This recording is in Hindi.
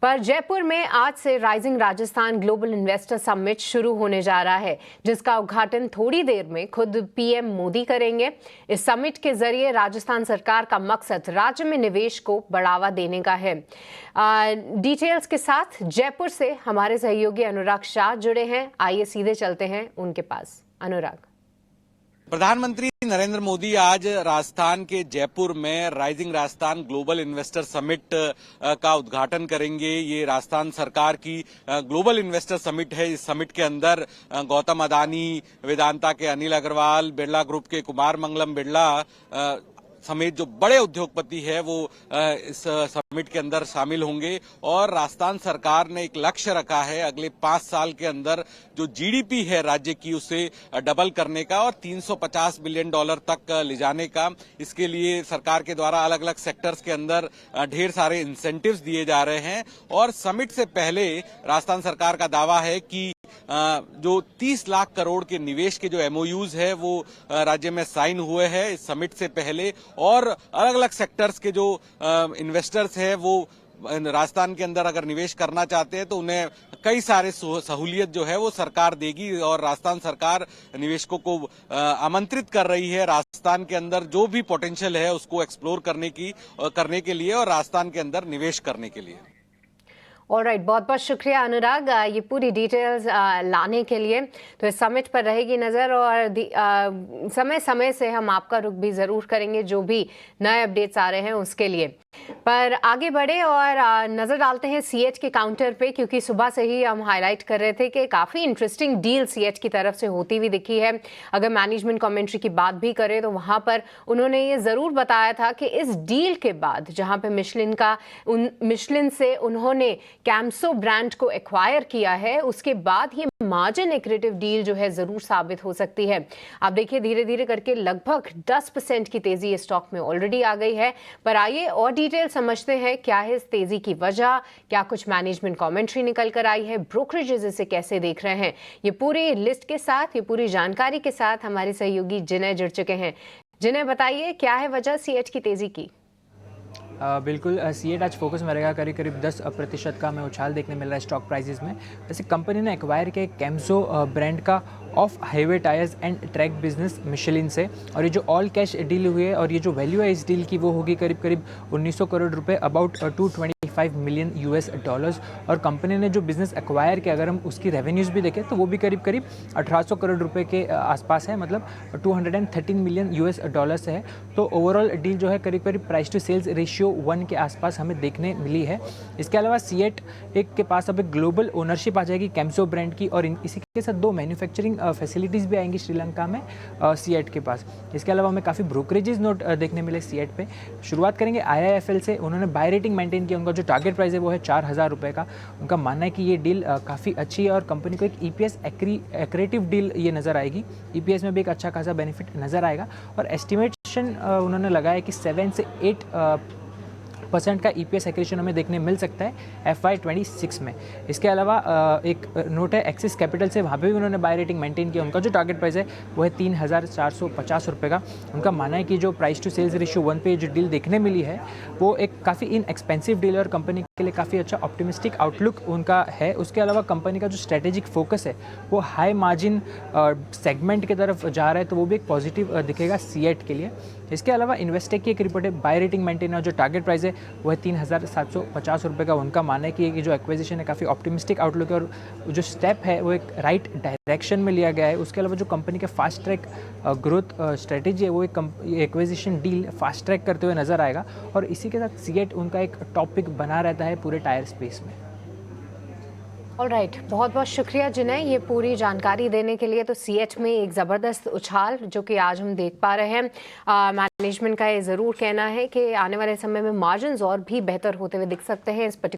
पर जयपुर में आज से rising Rajasthan global investor summit शुरू होने जा रहा है, जिसका उद्घाटन थोड़ी देर में खुद पीएम मोदी करेंगे। इस समिट के जरिए राजस्थान सरकार का मकसद राज्य में निवेश को बढ़ावा देने का है। डिटेल्स के साथ जयपुर से हमारे सहयोगी अनुराग शाह जुड़े हैं। आइए सीधे चलते हैं उनके पास। अनुराग। प्रधानमंत्री नरेंद्र मोदी आज राजस्थान के जयपुर में rising Rajasthan global investor summit का उद्घाटन करेंगे। ये राजस्थान सरकार की ग्लोबल इन्वेस्टर समिट है। इस समिट के अंदर गौतम अदानी, वेदांता के अनिल अग्रवाल, बिरला ग्रुप के कुमार मंगलम बिरला समेत जो बड़े उद्योगपति है वो इस समिट के अंदर शामिल होंगे। और राजस्थान सरकार ने एक लक्ष्य रखा है अगले 5 साल के अंदर जो जीडीपी है राज्य की उसे डबल करने का और $350 बिलियन तक ले जाने का। इसके लिए सरकार के द्वारा अलग अलग सेक्टर्स के अंदर ढेर सारे इंसेंटिव्स दिए जा रहे हैं। और समिट से पहले राजस्थान सरकार का दावा है कि जो 30 लाख करोड़ के निवेश के जो एमओयूज है वो राज्य में साइन हुए हैं इस समिट से पहले। और अलग अलग सेक्टर्स के जो इन्वेस्टर्स हैं वो राजस्थान के अंदर अगर निवेश करना चाहते हैं तो उन्हें कई सारे सहूलियत जो है वो सरकार देगी। और राजस्थान सरकार निवेशकों को आमंत्रित कर रही है राजस्थान के अंदर जो भी पोटेंशियल है उसको एक्सप्लोर करने के लिए और राजस्थान के अंदर निवेश करने के लिए। ऑलराइट, बहुत बहुत शुक्रिया अनुराग ये पूरी डिटेल्स लाने के लिए। तो इस समिट पर रहेगी नज़र और समय समय से हम आपका रुख भी ज़रूर करेंगे जो भी नए अपडेट्स आ रहे हैं उसके लिए। पर आगे बढ़े और नज़र डालते हैं सीएट के काउंटर पे, क्योंकि सुबह से ही हम हाईलाइट कर रहे थे कि काफ़ी इंटरेस्टिंग डील सीएट की तरफ से होती हुई दिखी है। अगर मैनेजमेंट कमेंट्री की बात भी करें तो वहाँ पर उन्होंने ये ज़रूर बताया था कि इस डील के बाद जहाँ पे मिशलिन से उन्होंने कैम्सो ब्रांड को एक्वायर किया है, उसके बाद ये मार्जिन एक्रेटिव डील जो है ज़रूर साबित हो सकती है। आप देखिए धीरे धीरे करके लगभग 10% की तेज़ी इस स्टॉक में ऑलरेडी आ गई है। पर आइए और डिटेल समझते हैं क्या है इस तेजी की वजह, क्या कुछ मैनेजमेंट कमेंट्री निकल कर आई है, ब्रोकरेजेस इसे कैसे देख रहे हैं। ये पूरी लिस्ट के साथ, ये पूरी जानकारी के साथ हमारे सहयोगी जिनय जुड़ चुके हैं। जिनय बताइए क्या है वजह सीएट की तेजी की। बिल्कुल, सीएट आज फोकस में रहेगा। करीब करीब 10% का हमें उछाल देखने मिल रहा है स्टॉक प्राइसेस में। वैसे कंपनी ने एक्वायर किया कैम्सो ब्रांड का of highway tyres and track business Michelin से, और ये जो ऑल कैश डील हुई है और ये जो वैल्यू है इस डील की वो होगी करीब करीब 1900 करोड़ रुपए, अबाउट $225 मिलियन। और कंपनी ने जो बिजनेस एक्वायर किया अगर हम उसकी रेवेन्यूज़ भी देखें तो वो भी करीब करीब 1800 करोड़ रुपए के आसपास है, मतलब $213 मिलियन है। तो ओवरऑल डील जो है करीब करीब प्राइस टू सेल्स रेशियो 1 के आसपास हमें देखने मिली है। इसके अलावा सीएट के पास अब एक ग्लोबल ओनरशिप आ जाएगी कैम्सो ब्रांड की, और इसी के साथ 2 मैन्युफैक्चरिंग फैसिलिटीज़ भी आएंगी श्रीलंका में सीएट के पास। इसके अलावा हमें काफ़ी ब्रोकरेजेस नोट देखने मिले सीएट पे। शुरुआत करेंगे आईआईएफएल से। उन्होंने बाय रेटिंग मेंटेन किया, उनका जो टारगेट प्राइस है वो है 4000 रुपये का। उनका मानना है कि ये डील काफ़ी अच्छी है और कंपनी को एक ईपीएस एक्रेटिव डील ये नज़र आएगी। ईपीएस में भी एक अच्छा खासा बेनिफिट नज़र आएगा। और एस्टिमेशन उन्होंने लगाया कि 7 से 8% का ईपीएस एक्रेशन हमें देखने मिल सकता है FY26 में। इसके अलावा एक नोट है एक्सिस कैपिटल से, वहाँ पे भी उन्होंने बाय रेटिंग मेंटेन किया। उनका जो टारगेट प्राइस है वो है 3450 रुपये का। उनका मानना है कि जो प्राइस टू सेल्स रेशियो 1 पे जो डील देखने मिली है वो एक काफ़ी इनएक्सपेंसिव डील है और कंपनी के लिए काफ़ी अच्छा ऑप्टिमिस्टिक आउटलुक उनका है। उसके अलावा कंपनी का जो स्ट्रेटेजिक फोकस है वो हाई मार्जिन सेगमेंट की तरफ जा रहा है, तो वो भी एक पॉजिटिव दिखेगा सीएट के लिए। इसके अलावा इन्वेस्टेक की एक रिपोर्ट है बाय रेटिंग मेंटेन और जो टारगेट प्राइस है वो है 3750 रुपये का। उनका मानना है कि ये जो एक्विजिशन है काफ़ी ऑप्टिमिस्टिक आउटलुक है और जो स्टेप है वो एक राइट डायरेक्शन में लिया गया है। उसके अलावा जो कंपनी के फास्ट ट्रैक ग्रोथ स्ट्रेटेजी है वो एक एक्विजिशन डील फास्ट ट्रैक करते हुए नजर आएगा। और इसी के साथ सीएट उनका एक टॉपिक बना रहता है पूरे टायर स्पेस में। ऑलराइट, बहुत बहुत शुक्रिया जिनय ये पूरी जानकारी देने के लिए। तो सीएट में एक ज़बरदस्त उछाल जो कि आज हम देख पा रहे हैं। मैनेजमेंट का ये ज़रूर कहना है कि आने वाले समय में मार्जिन्स और भी बेहतर होते हुए दिख सकते हैं इस